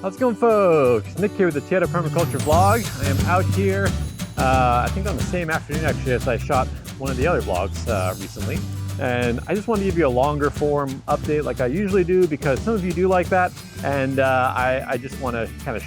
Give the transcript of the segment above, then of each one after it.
How's it going, folks? Nick here with the Permaculture vlog. I am out here, I think on the same afternoon actually as I shot one of the other vlogs recently. And I just wanted to give you a longer form update like I usually do because some of you do like that. And I just want to kind of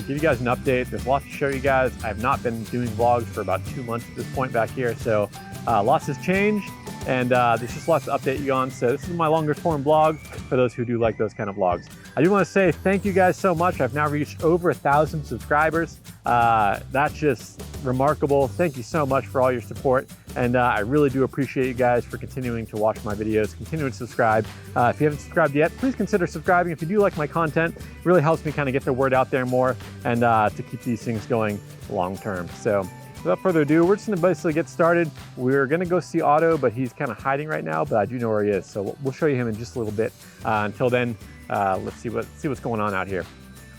give you guys an update. There's lots to show you guys. I have not been doing vlogs for about 2 months at this point back here. So lots has changed and there's just lots to update you on. So this is my longer form vlog for those who do like those kind of vlogs. I do want to say thank you guys so much. I've now reached over 1,000 subscribers. That's just remarkable. Thank you so much for all your support. And I really do appreciate you guys for continuing to watch my videos, continuing to subscribe. If you haven't subscribed yet, please consider subscribing. If you do like my content, it really helps me kind of get the word out there more and to keep these things going long term. So without further ado, we're just gonna basically get started. We're gonna go see Otto, but he's kind of hiding right now, but I do know where he is. So we'll show you him in just a little bit. Until then, let's see what's going on out here.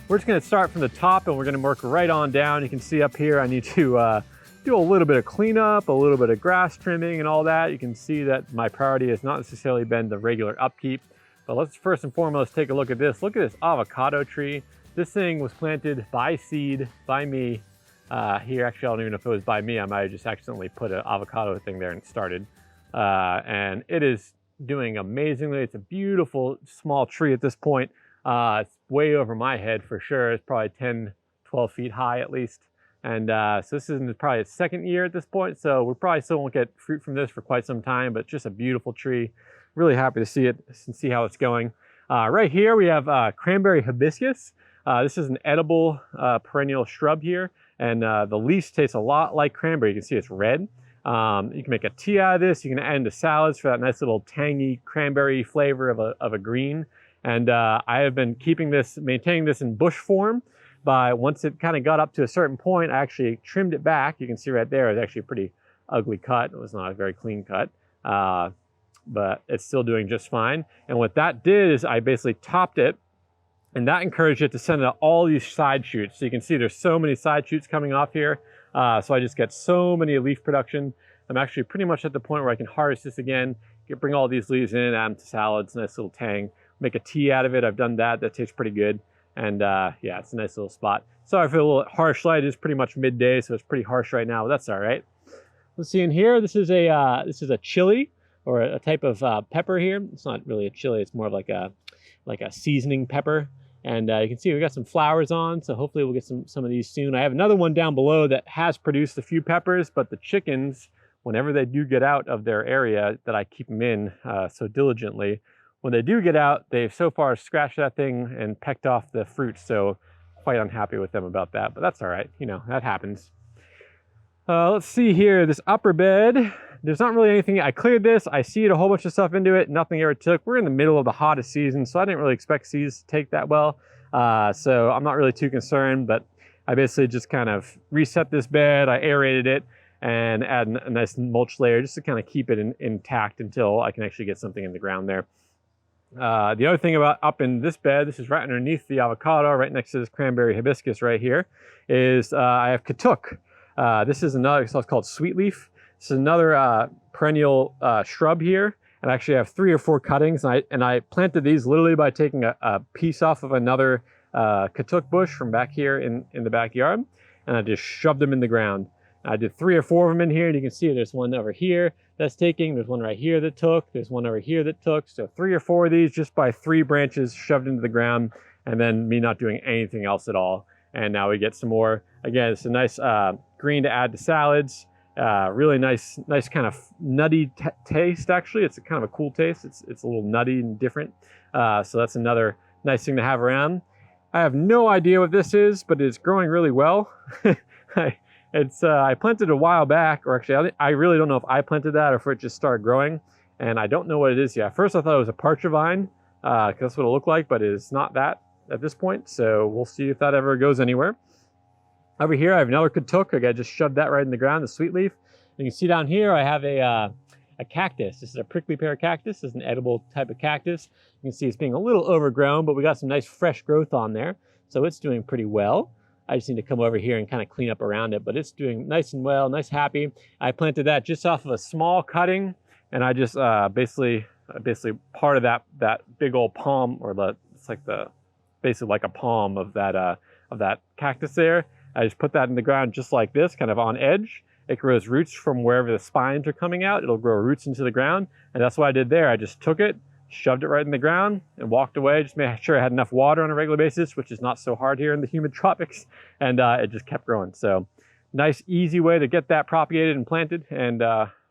We're just gonna start from the top and we're gonna work right on down. You can see up here, I need to do a little bit of cleanup, a little bit of grass trimming and all that. You can see that my priority has not necessarily been the regular upkeep, but let's first and foremost take a look at this. Look at this avocado tree. This thing was planted by seed by me. Here, actually, I don't even know if it was by me. I might have just accidentally put an avocado thing there and started. And it is doing amazingly. It's a beautiful small tree at this point. It's way over my head for sure. It's probably 10, 12 feet high at least. And so this is probably its second year at this point. So we probably still won't get fruit from this for quite some time, but just a beautiful tree. Really happy to see it and see how it's going. Right here we have cranberry hibiscus. This is an edible perennial shrub here. And the leaves taste a lot like cranberry. You can see it's red. You can make a tea out of this. You can add into salads for that nice little tangy cranberry flavor of a green. And I have been maintaining this in bush form. Once it kind of got up to a certain point, I actually trimmed it back. You can see right there, it's actually a pretty ugly cut. It was not a very clean cut, but it's still doing just fine. And what that did is I basically topped it, and that encouraged it to send out all these side shoots. So you can see there's so many side shoots coming off here. So I just get so many leaf production. I'm actually pretty much at the point where I can harvest this again, bring all these leaves in, add them to salads, nice little tang, make a tea out of it. I've done that. That tastes pretty good. And yeah, it's a nice little spot. Sorry for a little harsh light. It's pretty much midday, so it's pretty harsh right now, but that's all right. Let's see in here. This is a chili, or a type of pepper here. It's not really a chili. It's more of like a seasoning pepper. And you can see we got some flowers on, so hopefully we'll get some of these soon. I have another one down below that has produced a few peppers, but the chickens, whenever they do get out of their area that I keep them in so diligently, when they do get out, they've so far scratched that thing and pecked off the fruit, so quite unhappy with them about that, but that's all right. You know, that happens. Let's see here, this upper bed. There's not really anything. I cleared this. I seeded a whole bunch of stuff into it. Nothing ever took. We're in the middle of the hottest season, so I didn't really expect seeds to take that well. So I'm not really too concerned, but I basically just kind of reset this bed. I aerated it and add a nice mulch layer just to kind of keep it intact until I can actually get something in the ground there. The other thing about up in this bed, this is right underneath the avocado, right next to this cranberry hibiscus right here, is I have katuk. This is another, it's called sweet leaf. This is another perennial shrub here. And I actually have 3 or 4 cuttings. And I planted these literally by taking a piece off of another katuk bush from back here in the backyard. And I just shoved them in the ground. I did 3 or 4 of them in here, and you can see there's one over here that's taking, there's one right here that took, there's one over here that took. So 3 or 4 of these just by 3 branches shoved into the ground, and then me not doing anything else at all. And now we get some more. Again, it's a nice green to add to salads. Really nice kind of nutty taste, actually. It's a kind of a cool taste. It's a little nutty and different. So that's another nice thing to have around. I have no idea what this is, but it's growing really well. I planted a while back, or actually I really don't know if I planted that or if it just started growing, and I don't know what it is yet. At first I thought it was a parcha vine, because that's what it looked like, but it's not that at this point, so we'll see if that ever goes anywhere. Over here I have another katuk. I just shoved that right in the ground, the sweet leaf. And you can see down here I have a cactus. This is a prickly pear cactus. This is an edible type of cactus. You can see it's being a little overgrown, but we got some nice fresh growth on there, so it's doing pretty well. I just need to come over here and kind of clean up around it, but it's doing nice and well, nice, happy. I planted that just off of a small cutting, and I just basically part of that big old palm, or it's like the basically like a palm of that cactus there. I just put that in the ground just like this, kind of on edge. It grows roots from wherever the spines are coming out. It'll grow roots into the ground. And that's what I did there. I just took it, shoved it right in the ground, and walked away. Just made sure I had enough water on a regular basis, which is not so hard here in the humid tropics. And it just kept growing. So nice, easy way to get that propagated and planted. And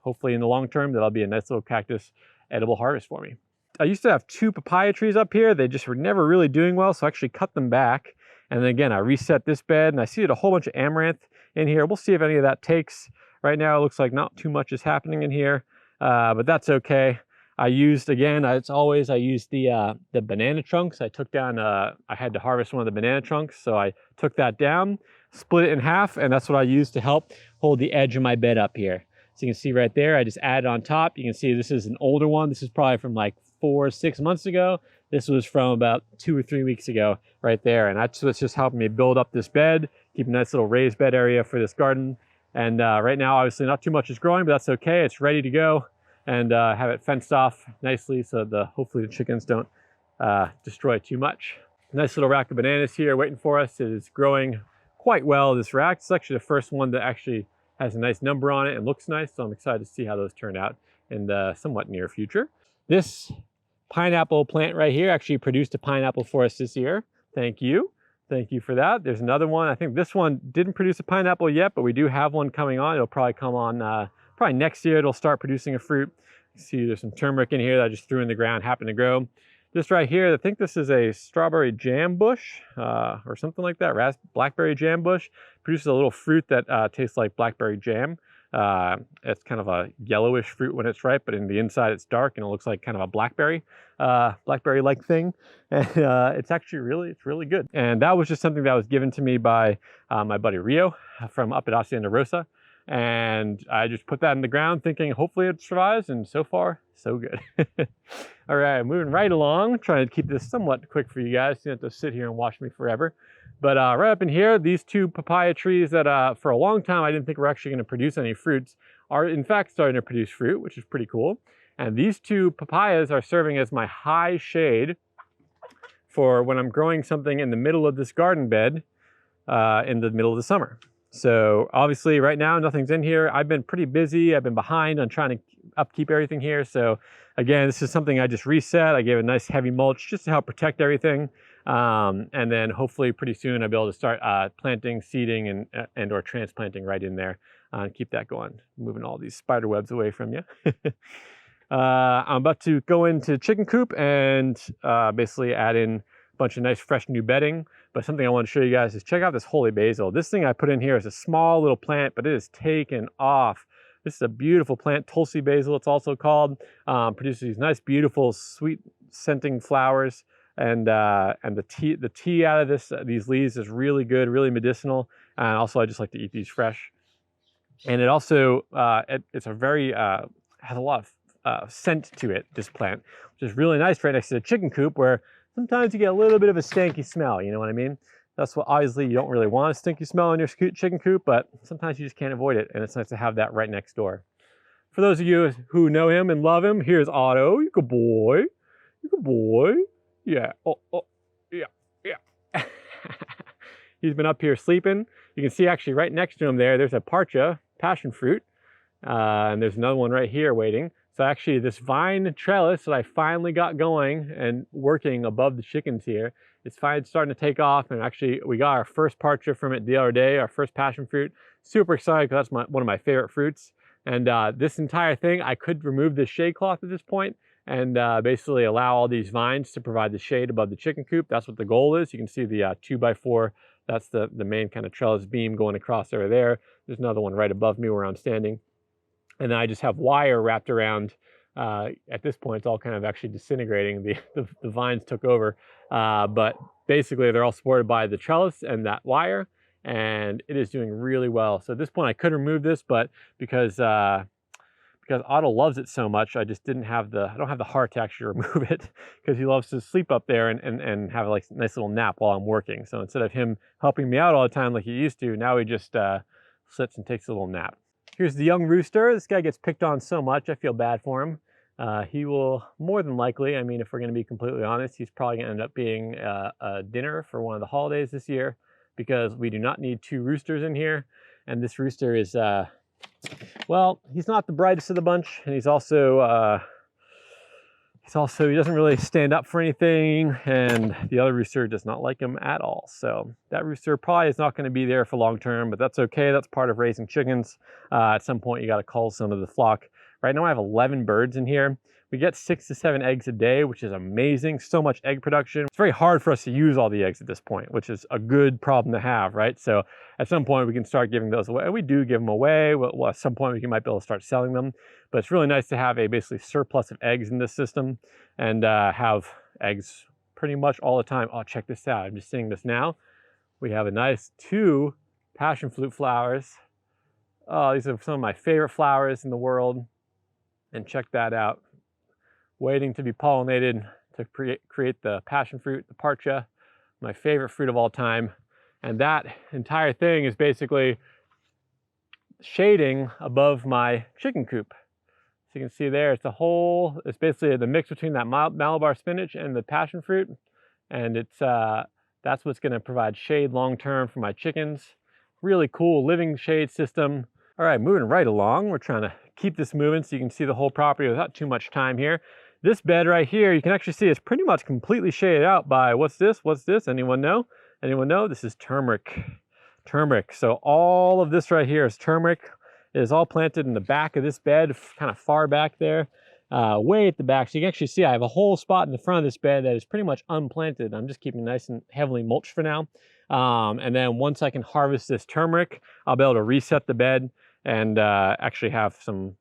hopefully in the long term, that'll be a nice little cactus edible harvest for me. I used to have 2 papaya trees up here. They just were never really doing well, so I actually cut them back. And then again, I reset this bed, and I see a whole bunch of amaranth in here. We'll see if any of that takes. Right now, it looks like not too much is happening in here, but that's okay. I used, again, it's always, I used the banana trunks. I took down, I had to harvest one of the banana trunks, so I took that down, split it in half, and that's what I used to help hold the edge of my bed up here. So you can see right there, I just added on top. You can see this is an older one. This is probably from like 4 or 6 months ago. This was from about 2 or 3 weeks ago right there. And that's what's just helping me build up this bed, keep a nice little raised bed area for this garden. And right now, obviously not too much is growing, but that's okay. It's ready to go, and have it fenced off nicely so hopefully the chickens don't destroy too much. Nice little rack of bananas here waiting for us. It is growing quite well, this rack. It's actually the first one that actually has a nice number on it and looks nice. So I'm excited to see how those turn out in the somewhat near future. This pineapple plant right here actually produced a pineapple for us this year. Thank you. Thank you for that. There's another one. I think this one didn't produce a pineapple yet, but we do have one coming on. It'll probably come on, probably next year it'll start producing a fruit. You see there's some turmeric in here that I just threw in the ground, happened to grow. This right here, I think this is a strawberry jam bush or something like that. Blackberry jam bush. Produces a little fruit that tastes like blackberry jam. It's kind of a yellowish fruit when it's ripe, but in the inside it's dark and it looks like kind of a blackberry-like thing. And it's actually really good. And that was just something that was given to me by my buddy Rio from up at Hacienda Rosa. And I just put that in the ground thinking hopefully it survives, and so far, so good. All right, moving right along, trying to keep this somewhat quick for you guys. You don't have to sit here and watch me forever. But right up in here, these 2 papaya trees that for a long time I didn't think were actually going to produce any fruits are in fact starting to produce fruit, which is pretty cool. And these 2 papayas are serving as my high shade for when I'm growing something in the middle of this garden bed in the middle of the summer. So obviously right now nothing's in here. I've been pretty busy. I've been behind on trying to upkeep everything here. So again, this is something I just reset. I gave a nice heavy mulch just to help protect everything. And then hopefully pretty soon I'll be able to start planting, seeding, and or transplanting right in there and keep that going. Moving all these spider webs away from you. I'm about to go into chicken coop and basically add in a bunch of nice fresh new bedding. But something I want to show you guys is check out this holy basil. This thing I put in here is a small little plant, but it is taken off. This is a beautiful plant, Tulsi basil it's also called. Produces these nice, beautiful, sweet scenting flowers. And the tea out of these leaves is really good, really medicinal. And also I just like to eat these fresh. And it also, it's a very, has a lot of scent to it, this plant, which is really nice right next to the chicken coop where sometimes you get a little bit of a stanky smell, you know what I mean? That's what, obviously you don't really want a stinky smell in your chicken coop, but sometimes you just can't avoid it. And it's nice to have that right next door. For those of you who know him and love him, here's Otto. You good boy. You good boy. Yeah. Oh, yeah. He's been up here sleeping. You can see actually right next to him there's a parcha, passion fruit. And there's another one right here waiting. So actually this vine trellis that I finally got going and working above the chickens here, it's finally starting to take off. And actually we got our first parcha from it the other day, our first passion fruit. Super excited because that's one of my favorite fruits. And this entire thing, I could remove this shade cloth at this point and basically allow all these vines to provide the shade above the chicken coop. That's what the goal is. You can see the 2x4, that's the main kind of trellis beam going across over there. There's another one right above me where I'm standing. And then I just have wire wrapped around. At this point, it's all kind of actually disintegrating. The vines took over. But basically, they're all supported by the trellis and that wire. And it is doing really well. So at this point, I could remove this, but because Otto loves it so much, I just I don't have the heart to actually remove it because he loves to sleep up there and have a nice little nap while I'm working. So instead of him helping me out all the time like he used to, now he just sits and takes a little nap. Here's the young rooster. This guy gets picked on so much, I feel bad for him. He will more than likely, I mean, if we're going to be completely honest, he's probably going to end up being a dinner for one of the holidays this year, because we do not need 2 roosters in here. And this rooster is, well, he's not the brightest of the bunch, and he doesn't really stand up for anything, and the other rooster does not like him at all. So that rooster probably is not going to be there for long term, but that's okay. That's part of raising chickens. At some point, you got to cull some of the flock. Right now I have 11 birds in here. We get 6 to 7 eggs a day, which is amazing. So much egg production. It's very hard for us to use all the eggs at this point, which is a good problem to have, right? So at some point we can start giving those away. And we do give them away. Well, at some point we might be able to start selling them. But it's really nice to have a basically surplus of eggs in this system, and have eggs pretty much all the time. Oh, check this out. I'm just seeing this now. We have a nice 2 passion fruit flowers. Oh, these are some of my favorite flowers in the world. And check that out. Waiting to be pollinated to create the passion fruit, the parcha, my favorite fruit of all time. And that entire thing is basically shading above my chicken coop. So you can see there, it's basically the mix between that Malabar spinach and the passion fruit. And that's what's going to provide shade long term for my chickens. Really cool living shade system. All right, moving right along. We're trying to keep this moving so you can see the whole property without too much time here. This bed right here, you can actually see it's pretty much completely shaded out by, what's this? What's this? Anyone know? Anyone know? This is turmeric. Turmeric. So all of this right here is turmeric. It is all planted in the back of this bed, kind of far back there, way at the back. So you can actually see I have a whole spot in the front of this bed that is pretty much unplanted. I'm just keeping it nice and heavily mulched for now. And then once I can harvest this turmeric, I'll be able to reset the bed and actually have some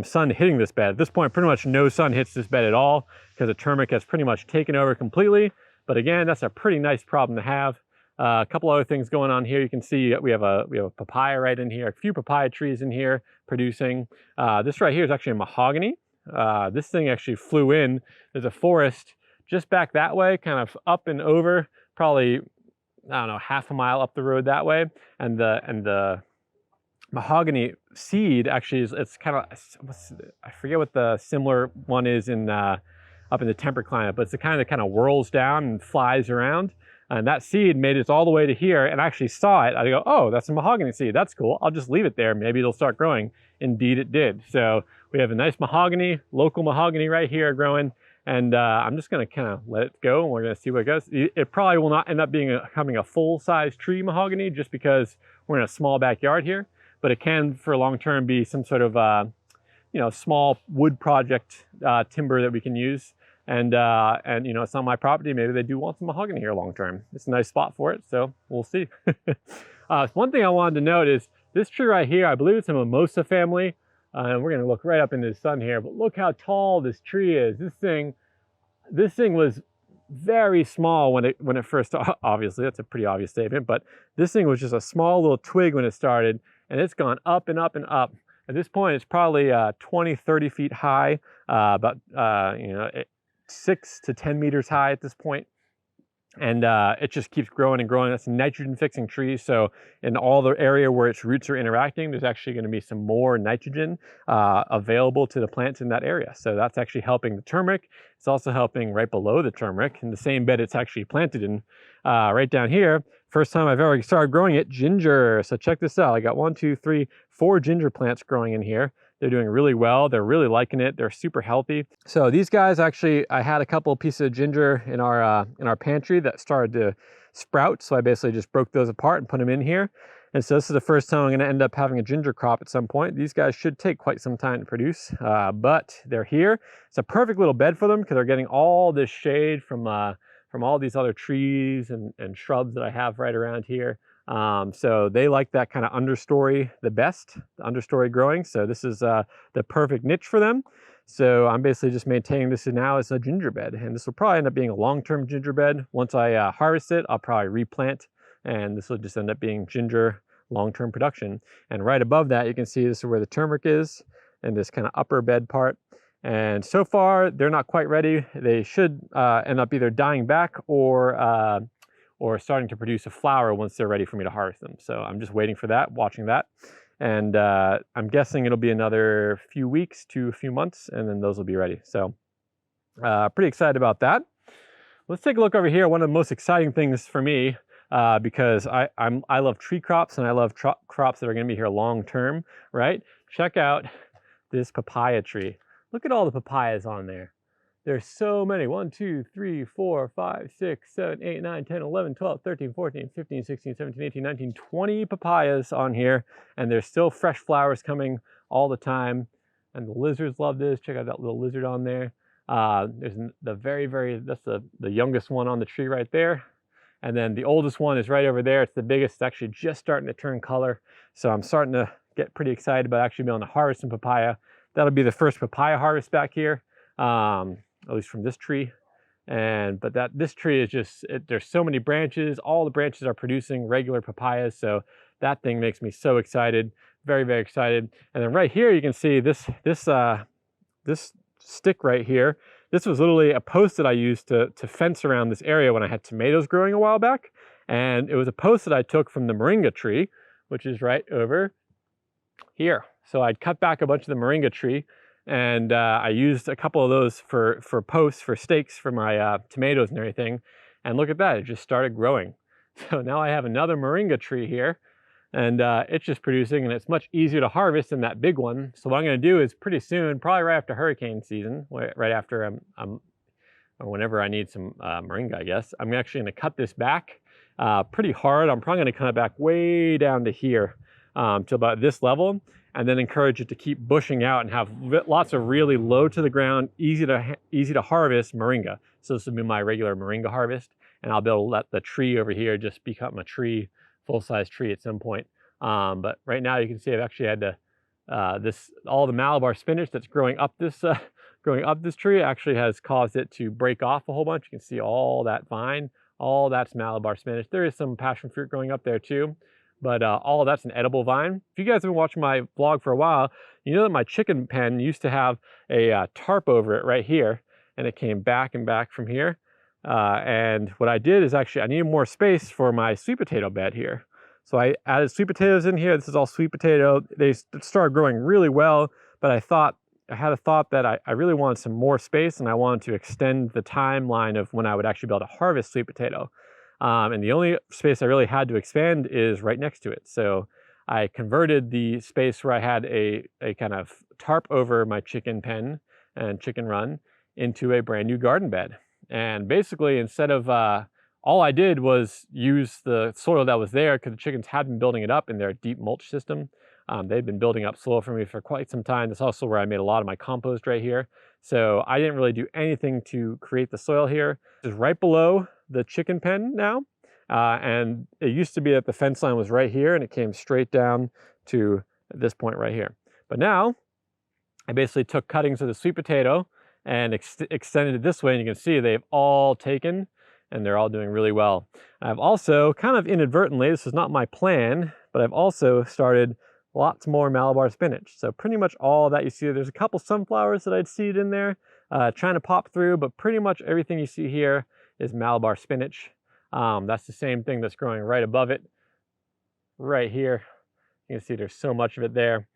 sun hitting this bed. At this point, pretty much no sun hits this bed at all, because the turmeric has pretty much taken over completely. But again, that's a pretty nice problem to have. A couple other things going on here. You can see we have a papaya right in here, a few papaya trees in here producing. This right here is actually a mahogany. This thing actually flew in. There's a forest just back that way, kind of up and over, probably, I don't know, half a mile up the road that way. And the mahogany seed actually it's kind of, I forget what the similar one is in up in the temperate climate, but it's the kind that kind of whirls down and flies around. And that seed made it all the way to here, and I actually saw it. I go, oh, that's a mahogany seed. That's cool. I'll just leave it there. Maybe it'll start growing. Indeed, it did. So we have a nice mahogany, local mahogany right here growing. And I'm just going to kind of let it go, and we're going to see where it goes. It probably will not end up becoming a full-size tree mahogany, just because we're in a small backyard here. But it can, for long term, be some sort of small wood project timber that we can use. And it's on my property. Maybe they do want some mahogany here long term. It's a nice spot for it, so we'll see. One thing I wanted to note is this tree right here. I believe it's a mimosa family, and we're going to look right up into the sun here. But look how tall this tree is. This thing was very small when it first. Obviously, that's a pretty obvious statement. But this thing was just a small little twig when it started, and it's gone up and up and up. At this point, it's probably 20, 30 feet high, about 6 to 10 meters high at this point. And it just keeps growing and growing. That's a nitrogen fixing tree. So in all the area where its roots are interacting, there's actually going to be some more nitrogen available to the plants in that area. So that's actually helping the turmeric. It's also helping right below the turmeric in the same bed it's actually planted in, right down here. First time I've ever started growing it, ginger. So check this out. I got 1, 2, 3, 4 ginger plants growing in here. They're doing really well. They're really liking it. They're super healthy. So these guys, actually, I had a couple of pieces of ginger in our pantry that started to sprout. So I basically just broke those apart and put them in here. And so this is the first time I'm going to end up having a ginger crop at some point. These guys should take quite some time to produce, but they're here. It's a perfect little bed for them because they're getting all this shade from all these other trees and shrubs that I have right around here. So they like that kind of understory the best, the understory growing. So this is the perfect niche for them. So I'm basically just maintaining this now as a ginger bed, and this will probably end up being a long-term ginger bed. Once I harvest it, I'll probably replant, and this will just end up being ginger long-term production. And right above that, you can see this is where the turmeric is, and this kind of upper bed part. And so far, they're not quite ready. They should end up either dying back or starting to produce a flower once they're ready for me to harvest them. So I'm just waiting for that, watching that. And I'm guessing it'll be another few weeks to a few months, and then those will be ready. So pretty excited about that. Let's take a look over here. One of the most exciting things for me, because I love tree crops and I love crops that are going to be here long term, right? Check out this papaya tree. Look at all the papayas on there. There's so many. 1, 2, 3, 4, 5, 6, 7, 8, 9, 10, 11, 12, 13, 14, 15, 16, 17, 18, 19, 20 papayas on here. And there's still fresh flowers coming all the time. And the lizards love this. Check out that little lizard on there. There's the that's the youngest one on the tree right there. And then the oldest one is right over there. It's the biggest. It's actually just starting to turn color. So I'm starting to get pretty excited about actually being able to harvest some papaya. That'll be the first papaya harvest back here, at least from this tree. But this tree is just, there's so many branches. All the branches are producing regular papayas. So that thing makes me so excited. Very, very excited. And then right here, you can see this stick right here. This was literally a post that I used to fence around this area when I had tomatoes growing a while back. And it was a post that I took from the moringa tree, which is right over here. So I'd cut back a bunch of the moringa tree, and I used a couple of those for posts, for stakes for my tomatoes and everything. And look at that, it just started growing. So now I have another moringa tree here, and it's just producing, and it's much easier to harvest than that big one. So what I'm going to do is pretty soon, probably right after hurricane season, right after or whenever I need some moringa, I guess, I'm actually going to cut this back pretty hard. I'm probably going to cut it back way down to here, to about this level, and then encourage it to keep bushing out and have lots of really low to the ground, easy to harvest moringa. So this will be my regular moringa harvest, and I'll be able to let the tree over here just become a tree, full-size tree at some point. But right now you can see I've actually had to all the Malabar spinach that's growing up this tree actually has caused it to break off a whole bunch. You can see all that vine, all that's Malabar spinach. There is some passion fruit growing up there too, but all of that's an edible vine. If you guys have been watching my vlog for a while, you know that my chicken pen used to have a tarp over it right here, and it came back and back from here. And what I did is actually I needed more space for my sweet potato bed here. So I added sweet potatoes in here. This is all sweet potato. They started growing really well, but I had a thought that I really wanted some more space, and I wanted to extend the timeline of when I would actually be able to harvest sweet potato. And the only space I really had to expand is right next to it. So I converted the space where I had a kind of tarp over my chicken pen and chicken run into a brand new garden bed. And basically, instead of all I did was use the soil that was there, because the chickens had been building it up in their deep mulch system. They'd been building up soil for me for quite some time. That's also where I made a lot of my compost right here. So I didn't really do anything to create the soil here. It's right below the chicken pen now. And it used to be that the fence line was right here, and it came straight down to this point right here. But now I basically took cuttings of the sweet potato and extended it this way, and you can see they've all taken, and they're all doing really well. I've also, kind of inadvertently, this is not my plan, but I've also started lots more Malabar spinach. So pretty much all that you see, there's a couple sunflowers that I'd seeded in there, trying to pop through, but pretty much everything you see here is Malabar spinach. That's the same thing that's growing right above it, right here. You can see there's so much of it there,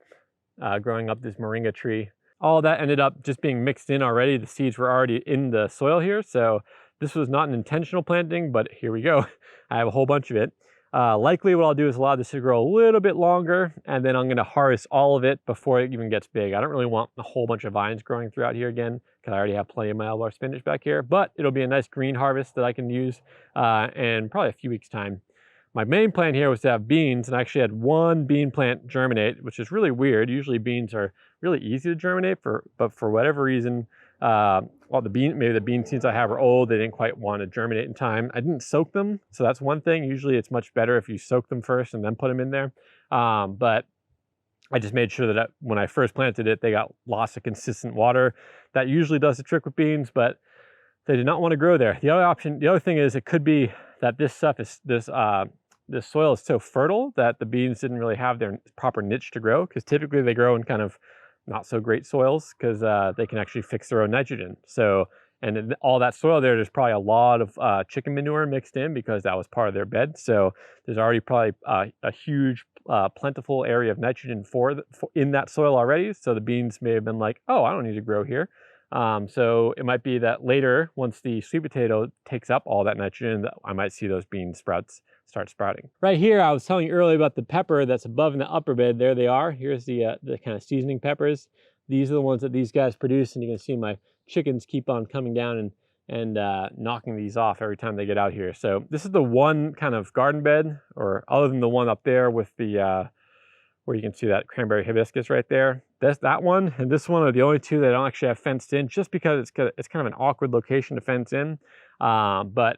growing up this moringa tree. All that ended up just being mixed in already. The seeds were already in the soil here, so this was not an intentional planting, but here we go. I have a whole bunch of it. Likely what I'll do is allow this to grow a little bit longer, and then I'm going to harvest all of it before it even gets big. I don't really want a whole bunch of vines growing throughout here again, because I already have plenty of Malabar spinach back here, but it'll be a nice green harvest that I can use in probably a few weeks' time. My main plan here was to have beans, and I actually had one bean plant germinate, which is really weird. Usually beans are really easy to germinate, but for whatever reason, maybe the bean seeds I have are old. They didn't quite want to germinate in time. I didn't soak them, so that's one thing. Usually it's much better if you soak them first and then put them in there. But I just made sure that when I first planted it, they got lots of consistent water. That usually does the trick with beans, but they did not want to grow there. The other thing is, it could be that this soil is so fertile that the beans didn't really have their proper niche to grow, because typically they grow in kind of not so great soils, because they can actually fix their own nitrogen. So And then all that soil there's probably a lot of chicken manure mixed in because that was part of their bed. So there's already probably a huge plentiful area of nitrogen in that soil already. So the beans may have been like, oh, I don't need to grow here. So it might be that later, once the sweet potato takes up all that nitrogen, I might see those bean sprouts start sprouting. Right here, I was telling you earlier about the pepper that's above in the upper bed. There they are. Here's the kind of seasoning peppers. These are the ones that these guys produce, and you can see my chickens keep on coming down and knocking these off every time they get out here. So this is the one kind of garden bed, or other than the one up there with the where you can see that cranberry hibiscus right there. That one and this one are the only two that I don't actually have fenced in, just because it's kind of an awkward location to fence in. But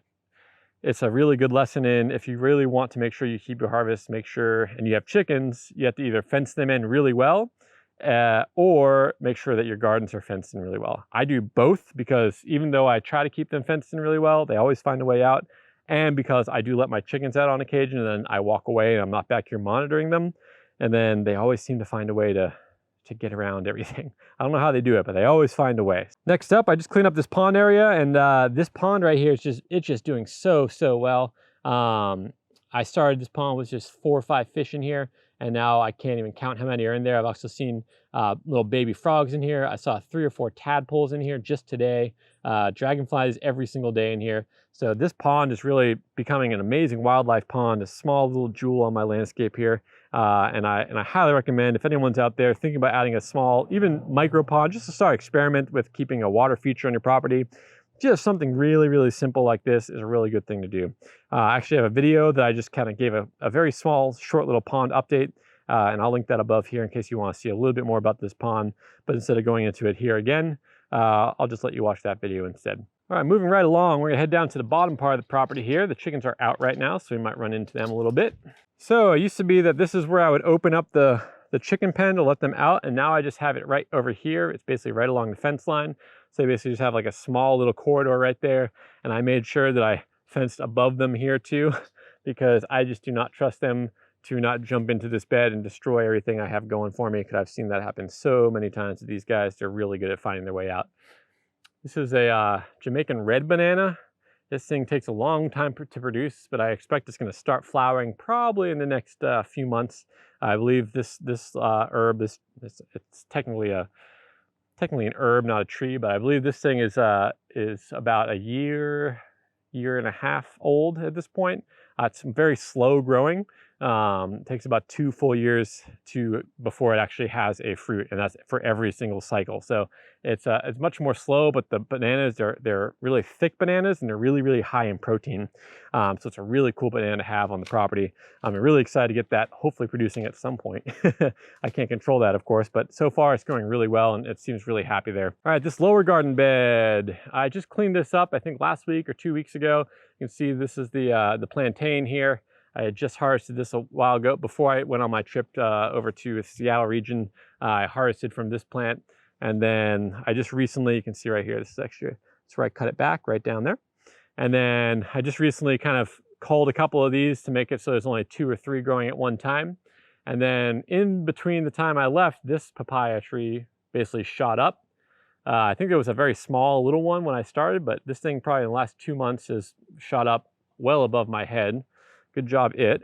it's a really good lesson in, if you really want to make sure you keep your harvest, make sure, and you have chickens, you have to either fence them in really well, or make sure that your gardens are fenced in really well. I do both, because even though I try to keep them fenced in really well, they always find a way out. And because I do let my chickens out on occasion, and then I walk away and I'm not back here monitoring them. And then they always seem to find a way to get around everything. I don't know how they do it, but they always find a way. Next up, I just cleaned up this pond area, and this pond right here is just doing so well. I started this pond with just 4 or 5 fish in here, and now I can't even count how many are in there. I've also seen little baby frogs in here. I saw 3 or 4 tadpoles in here just today. Dragonflies every single day in here. So this pond is really becoming an amazing wildlife pond, a small little jewel on my landscape here. And I highly recommend, if anyone's out there thinking about adding a small, even micro pond, just to start experiment with keeping a water feature on your property, just something really simple like this is a really good thing to do. I actually have a video that I just kind of gave a very small, short little pond update, and I'll link that above here in case you want to see a little bit more about this pond. But instead of going into it here again, I'll just let you watch that video instead. All right, moving right along, we're gonna head down to the bottom part of the property here. The chickens are out right now, so we might run into them a little bit. So it used to be that this is where I would open up the chicken pen to let them out, and now I just have it right over here. It's basically right along the fence line. So I basically just have like a small little corridor right there, and I made sure that I fenced above them here too, because I just do not trust them to not jump into this bed and destroy everything I have going for me, because I've seen that happen so many times with these guys. They're really good at finding their way out. This is a Jamaican red banana. This thing takes a long time to produce, but I expect it's going to start flowering probably in the next few months. I believe this herb, it's technically an herb, not a tree, but I believe this thing is about a year and a half old at this point. It's very slow growing. It takes about 2 full years before it actually has a fruit, and that's for every single cycle. So it's much more slow, but the bananas, they're really thick bananas, and they're really high in protein. So it's a really cool banana to have on the property. I'm really excited to get that hopefully producing at some point. I can't control that, of course, but so far it's going really well, and it seems really happy there. All right, this lower garden bed, I just cleaned this up, I think last week or 2 weeks ago. You can see this is the plantain here. I had just harvested this a while ago before I went on my trip over to the Seattle region. I harvested from this plant, and then I just recently, you can see right here, this is extra, that's where I cut it back right down there. And then I just recently kind of culled a couple of these to make it so there's only 2 or 3 growing at one time. And then in between the time I left, this papaya tree basically shot up. I think there was a very small little one when I started, but this thing probably in the last 2 months has shot up well above my head. Good job, it.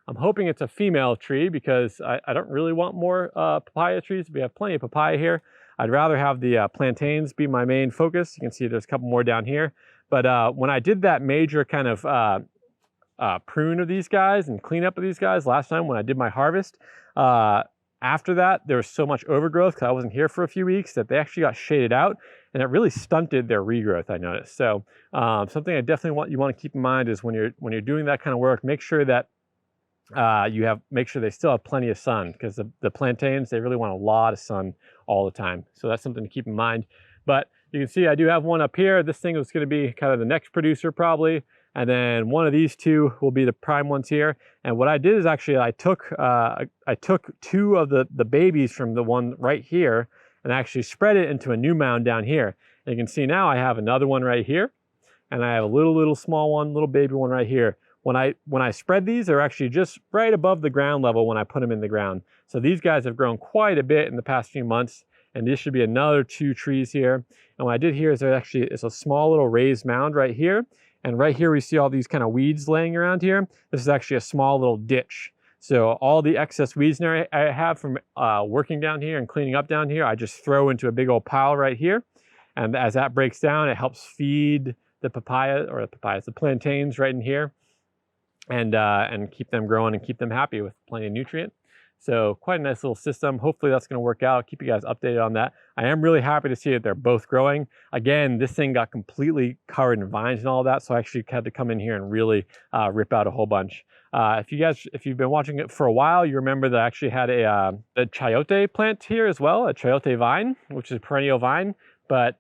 I'm hoping it's a female tree, because I don't really want more papaya trees. We have plenty of papaya here. I'd rather have the plantains be my main focus. You can see there's a couple more down here. But when I did that major kind of prune of these guys and cleanup of these guys last time when I did my harvest, after that, there was so much overgrowth because I wasn't here for a few weeks that they actually got shaded out, and it really stunted their regrowth, I noticed. So something I definitely you want to keep in mind is when you're doing that kind of work, make sure that make sure they still have plenty of sun, because the plantains, they really want a lot of sun all the time. So that's something to keep in mind. But you can see I do have one up here. This thing is going to be kind of the next producer probably. And then one of these 2 will be the prime ones here. And what I did is actually I took 2 of the babies from the one right here and actually spread it into a new mound down here. And you can see now I have another one right here, and I have a little small one, little baby one right here. When I spread these, they're actually just right above the ground level when I put them in the ground. So these guys have grown quite a bit in the past few months, And this should be another 2 trees here. And what I did here is it's a small little raised mound right here. And right here we see all these kind of weeds laying around here. This is actually a small little ditch. So all the excess weeds I have from working down here and cleaning up down here, I just throw into a big old pile right here. And as that breaks down, it helps feed the the plantains right in here, and keep them growing and keep them happy with plenty of nutrient. So quite a nice little system. Hopefully that's going to work out. I'll keep you guys updated on that. I am really happy to see that they're both growing. Again, this thing got completely covered in vines and all that, so I actually had to come in here and really rip out a whole bunch. If you've been watching it for a while, you remember that I actually had a chayote plant here as well, a chayote vine, which is a perennial vine, but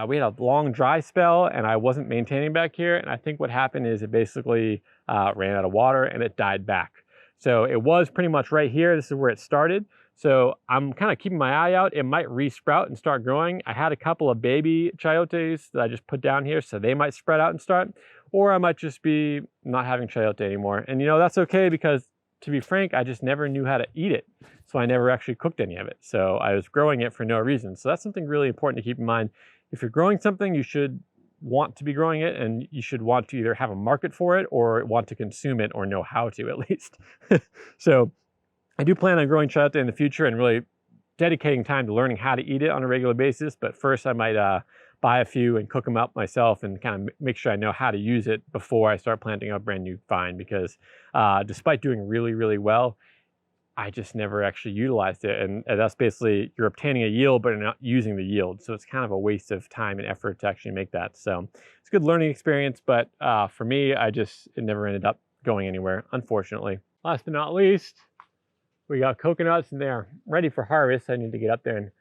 we had a long dry spell and I wasn't maintaining back here. And I think what happened is it basically ran out of water and it died back. So it was pretty much right here. This is where it started. So I'm kind of keeping my eye out. It might re-sprout and start growing. I had a couple of baby chayotes that I just put down here, so they might spread out and start. Or I might just be not having chayote anymore. And you know, that's okay, because to be frank, I just never knew how to eat it. So I never actually cooked any of it. So I was growing it for no reason. So that's something really important to keep in mind. If you're growing something, you should want to be growing it, and you should want to either have a market for it or want to consume it, or know how to at least. So I do plan on growing chayote in the future and really dedicating time to learning how to eat it on a regular basis. But first I might buy a few and cook them up myself and kind of make sure I know how to use it before I start planting a brand new vine, because despite doing really, really well, I just never actually utilized it. And that's basically, you're obtaining a yield, but you're not using the yield. So it's kind of a waste of time and effort to actually make that. So it's a good learning experience, but for me, it never ended up going anywhere, unfortunately. Last but not least, we got coconuts and they're ready for harvest. I need to get up there and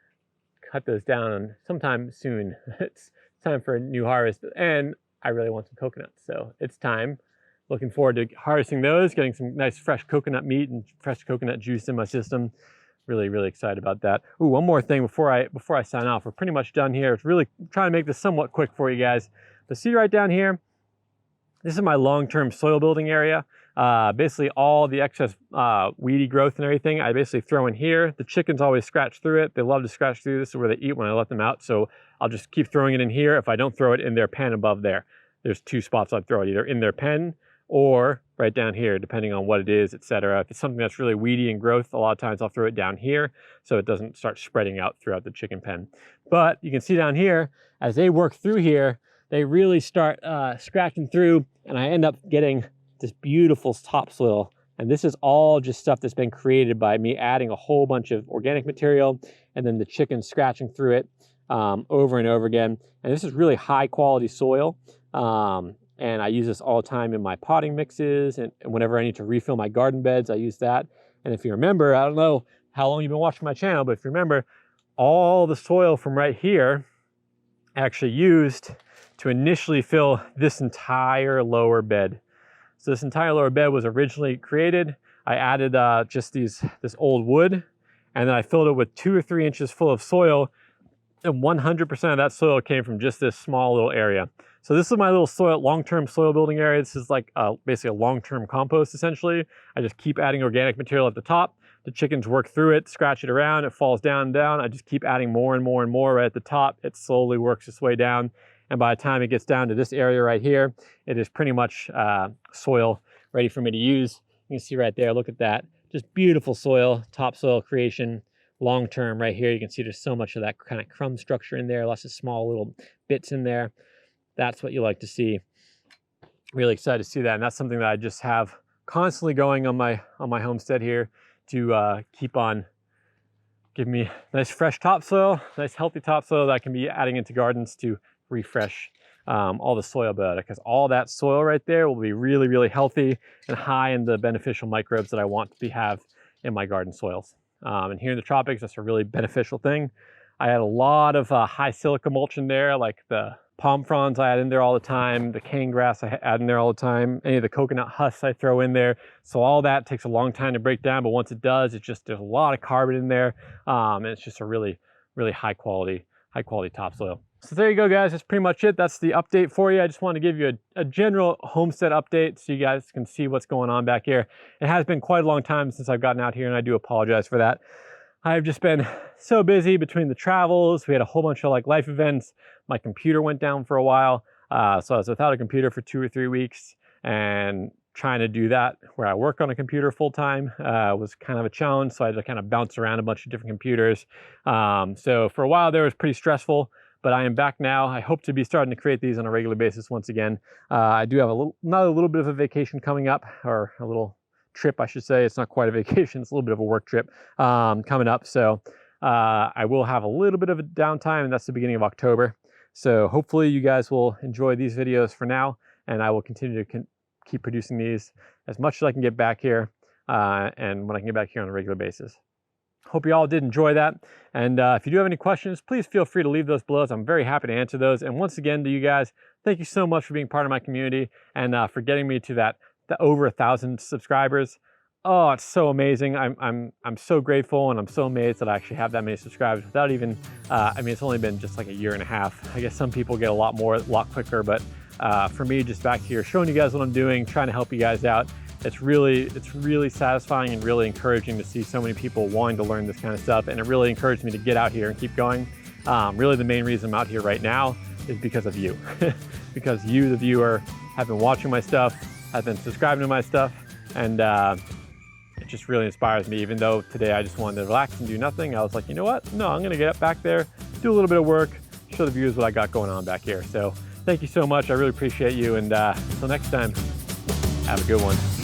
cut those down sometime soon. It's time for a new harvest, and I really want some coconuts, so it's time. Looking forward to harvesting those, getting some nice fresh coconut meat and fresh coconut juice in my system. Really, really excited about that. Ooh, one more thing before I sign off. We're pretty much done here. It's really trying to make this somewhat quick for you guys. But see right down here, this is my long-term soil building area. Basically all the excess weedy growth and everything, I basically throw in here. The chickens always scratch through it. They love to scratch through. This is where they eat when I let them out. So I'll just keep throwing it in here. If I don't throw it in their pen above there, there's 2 spots I'd throw it, either in their pen or right down here, depending on what it is, etc. If it's something that's really weedy in growth, a lot of times I'll throw it down here so it doesn't start spreading out throughout the chicken pen. But you can see down here, as they work through here, they really start scratching through, and I end up getting this beautiful topsoil. And this is all just stuff that's been created by me adding a whole bunch of organic material and then the chickens scratching through it over and over again. And this is really high quality soil. And I use this all the time in my potting mixes, and whenever I need to refill my garden beds, I use that. And if you remember, I don't know how long you've been watching my channel, but if you remember, all the soil from right here I actually used to initially fill this entire lower bed. So this entire lower bed was originally created. I added just this old wood, and then I filled it with 2 or 3 inches full of soil, and 100% of that soil came from just this small little area. So this is my little long-term soil building area. This is like basically a long-term compost, essentially. I just keep adding organic material at the top. The chickens work through it, scratch it around, it falls down and down. I just keep adding more and more and more right at the top. It slowly works its way down. And by the time it gets down to this area right here, it is pretty much soil ready for me to use. You can see right there, look at that. Just beautiful soil, topsoil creation, long-term right here. You can see there's so much of that kind of crumb structure in there, lots of small little bits in there. That's what you like to see. Really excited to see that. And that's something that I just have constantly going on my homestead here to keep on giving me nice fresh topsoil, nice healthy topsoil that I can be adding into gardens to refresh all the soil bed, because all that soil right there will be really, really healthy and high in the beneficial microbes that I want to have in my garden soils. And here in the tropics, that's a really beneficial thing. I had a lot of high silica mulch in there, like the palm fronds I add in there all the time, the cane grass I add in there all the time, any of the coconut husks I throw in there. So all that takes a long time to break down, but once it does, there's a lot of carbon in there, and it's just a really, really high quality topsoil. So there you go, guys. That's pretty much it. That's the update for you. I just wanted to give you a general homestead update so you guys can see what's going on back here. It has been quite a long time since I've gotten out here, and I do apologize for that. I've just been so busy between the travels. We had a whole bunch of like life events. My computer went down for a while. So I was without a computer for 2 or 3 weeks, and trying to do that where I work on a computer full time was kind of a challenge. So I had to kind of bounce around a bunch of different computers. So for a while there, it was pretty stressful, but I am back now. I hope to be starting to create these on a regular basis once again. I do have another little bit of a vacation coming up, or a little trip, I should say. It's not quite a vacation, it's a little bit of a work trip coming up. So I will have a little bit of a downtime, and that's the beginning of October. So hopefully you guys will enjoy these videos for now, and I will continue to keep producing these as much as I can get back here, and when I can get back here on a regular basis. Hope you all did enjoy that. And if you do have any questions, please feel free to leave those below. I'm very happy to answer those. And once again, to you guys, thank you so much for being part of my community, and for getting me to the over 1,000 subscribers. Oh, it's so amazing. I'm so grateful, and I'm so amazed that I actually have that many subscribers without even, I mean, it's only been just like a year and a half. I guess some people get a lot more, a lot quicker, but for me, just back here, showing you guys what I'm doing, trying to help you guys out, it's really satisfying and really encouraging to see so many people wanting to learn this kind of stuff. And it really encouraged me to get out here and keep going. Really the main reason I'm out here right now is because of you. Because you, the viewer, have been watching my stuff, have been subscribing to my stuff, and it just really inspires me. Even though today I just wanted to relax and do nothing, I was like, you know what? No, I'm gonna get up back there, do a little bit of work, show the viewers what I got going on back here. So thank you so much. I really appreciate you. And until next time, have a good one.